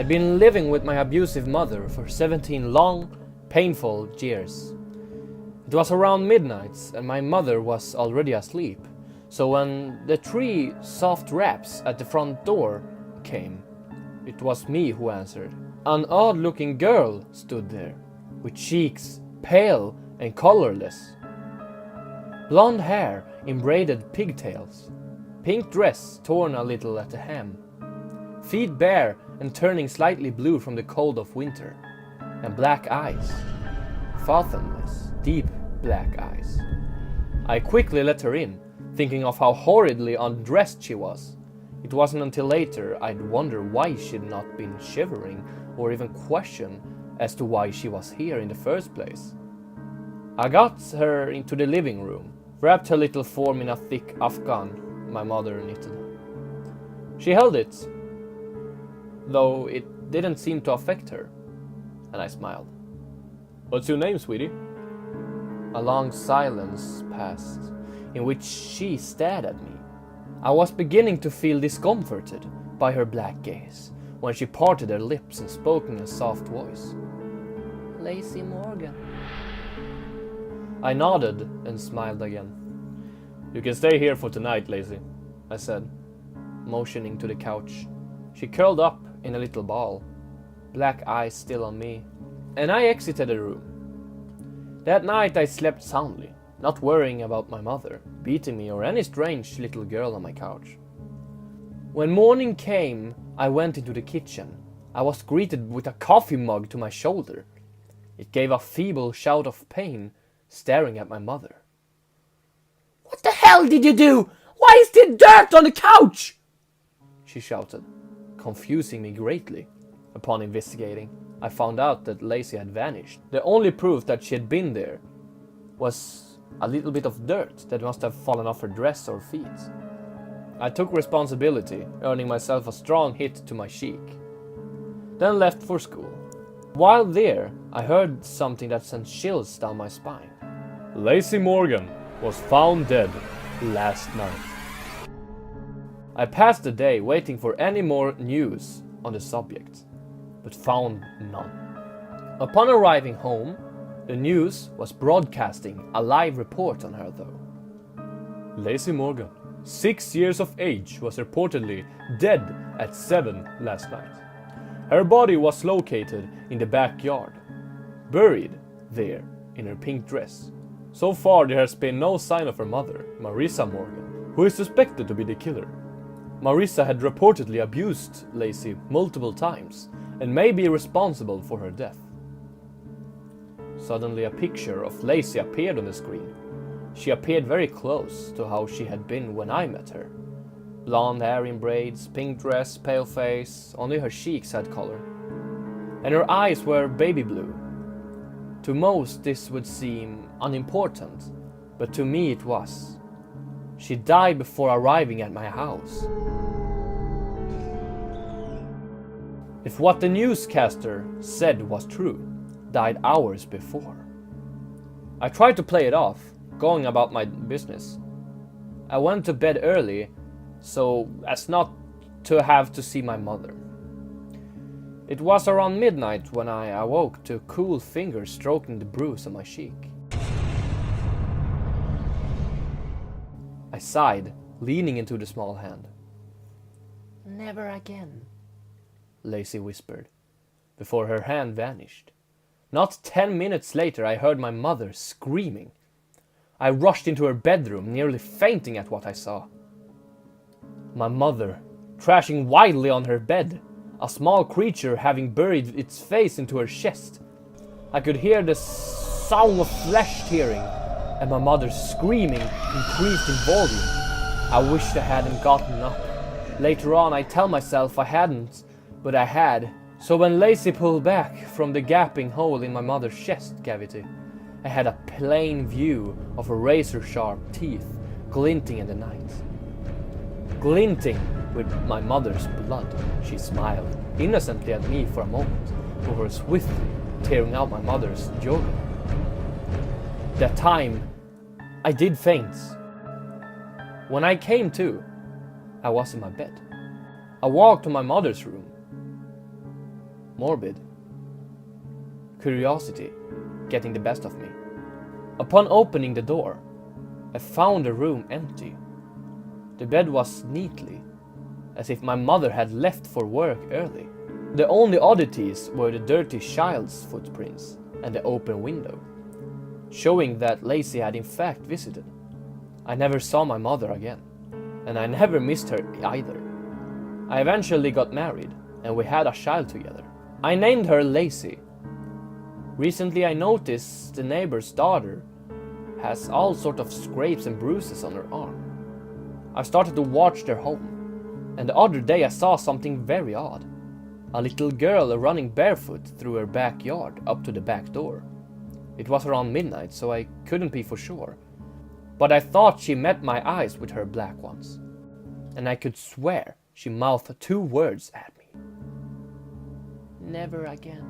I'd been living with my abusive mother for 17 long, painful years. It was around midnight and my mother was already asleep, so when the 3 soft raps at the front door came, it was me who answered. An odd-looking girl stood there, with cheeks pale and colorless. Blonde hair in braided pigtails, pink dress torn a little at the hem, feet bare and turning slightly blue from the cold of winter, and black eyes, fathomless, deep black eyes. I quickly let her in, thinking of how horridly undressed she was. It wasn't until later I'd wonder why she'd not been shivering or even question as to why she was here in the first place. I got her into the living room, wrapped her little form in a thick afghan my mother knitted. She held it, though it didn't seem to affect her, and I smiled. "What's your name, sweetie?" A long silence passed, in which she stared at me. I was beginning to feel discomforted by her black gaze, when she parted her lips and spoke in a soft voice. "Lazy Morgan." I nodded and smiled again. "You can stay here for tonight, Lazy," I said, motioning to the couch. She curled up in a little ball, black eyes still on me, and I exited the room. That night I slept soundly, not worrying about my mother beating me or any strange little girl on my couch. When morning came, I went into the kitchen. I was greeted with a coffee mug to my shoulder. It gave a feeble shout of pain, staring at my mother. "What the hell did you do? Why is there dirt on the couch?" she shouted, confusing me greatly. Upon investigating, I found out that Lacey had vanished. The only proof that she had been there was a little bit of dirt that must have fallen off her dress or feet. I took responsibility, earning myself a strong hit to my cheek, then left for school. While there, I heard something that sent chills down my spine. "Lazy Morgan was found dead last night." I passed the day waiting for any more news on the subject, but found none. Upon arriving home, the news was broadcasting a live report on her though. "Lazy Morgan, 6 years of age, was reportedly dead at 7 last night. Her body was located in the backyard, buried there in her pink dress. So far there has been no sign of her mother, Marissa Morgan, who is suspected to be the killer. Marissa had reportedly abused Lacey multiple times and may be responsible for her death." Suddenly a picture of Lacey appeared on the screen. She appeared very close to how she had been when I met her. Blonde hair in braids, pink dress, pale face, only her cheeks had color. And her eyes were baby blue. To most this would seem unimportant, but to me it was. She died before arriving at my house. If what the newscaster said was true, died hours before. I tried to play it off, going about my business. I went to bed early, so as not to have to see my mother. It was around midnight when I awoke to cool fingers stroking the bruise on my cheek. I sighed, leaning into the small hand. "Never again," Lacey whispered, before her hand vanished. Not 10 minutes later I heard my mother screaming. I rushed into her bedroom, nearly fainting at what I saw. My mother, thrashing wildly on her bed, a small creature having buried its face into her chest. I could hear the sound of flesh tearing, and my mother's screaming increased in volume. I wished I hadn't gotten up. Later on I tell myself I hadn't, but I had. So when Lacey pulled back from the gaping hole in my mother's chest cavity, I had a plain view of her razor-sharp teeth glinting in the night. Glinting with my mother's blood, she smiled innocently at me for a moment before swiftly tearing out my mother's jawbone. That time, I did faint. When I came to, I was in my bed. I walked to my mother's room. morbid. Curiosity getting the best of me. Upon opening the door, I found the room empty. The bed was neatly, as if my mother had left for work early. The only oddities were the dirty child's footprints and the open window, showing that Lacey had in fact visited. I never saw my mother again, and I never missed her either. I eventually got married, and we had a child together. I named her Lacey. Recently I noticed the neighbor's daughter has all sorts of scrapes and bruises on her arm. I started to watch their home, and the other day I saw something very odd. A little girl running barefoot through her backyard up to the back door. It was around midnight, so I couldn't be for sure, but I thought she met my eyes with her black ones, and I could swear she mouthed 2 words at me. Never again.